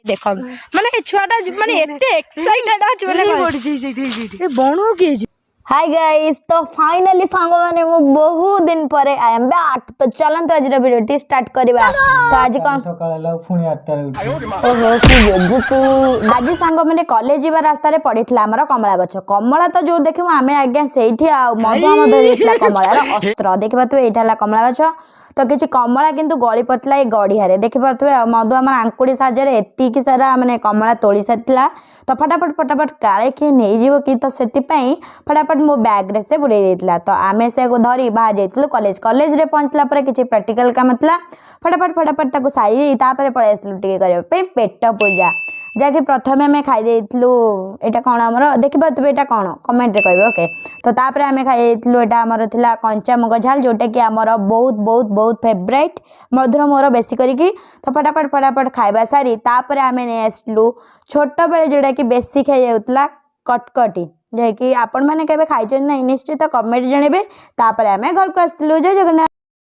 देख माने छुआटा माने एते एक्साइटेड अछि माने ए बणो के हाय गाइस तो फाइनली सांग माने मु बहुत दिन परे आई एम बैक तो चलन तो आज वीडियो स्टार्ट करबा तो आज कोन सकाळ ला पुणी 8 टा ओहो की बेजती आज सांग माने कॉलेज जीवा रास्ता रे पड़ितला हमर कमला गछ कमला तो जो देखिमु आमे आज्ञा सेठी आ मधु मधु देतला कमला रो अस्त्र देखबा तू एठाला कमला गछ तो किसी कमला किंतु गली पड़ता ये गड़िया देखी पारे मधु आम आंकुड़ी साहाଯ୍य एतिक सारा माने कमला तोली सारा तो फटाफट फटाफट काले किए नहीं कि तो से फटाफट मो बैग रे से बुड़े देता तो आम से धरी बाहर जाइलु कॉलेज कॉलेज रे पहुँचला किसी प्रैक्टिकल काम था फटाफट फटाफट ताको सारी पलि आसलु टे करने पेट पूजा जहाँकि प्रथम आम खाई यहाँ कौन आमर देखी पारे यहाँ कौन कमेंट कहे ओके तो तापर आम खाई यहाँ आमर था कंचा मुग झाल जोटा कि आमर बहुत बहुत बहुत फेवरेट मधुर मोर बेसी करी तो फटाफट फटाफट खाଇବା सारी तापर आम नहीं आसलु छोट बेले जोटा कि बेसी खाई जाऊला कटकटी जहाँकि आपण मैंने केबे खाई ना निश्चित कमेंट जनइबे तापर आम घर को आसलु जय जगन्नाथ।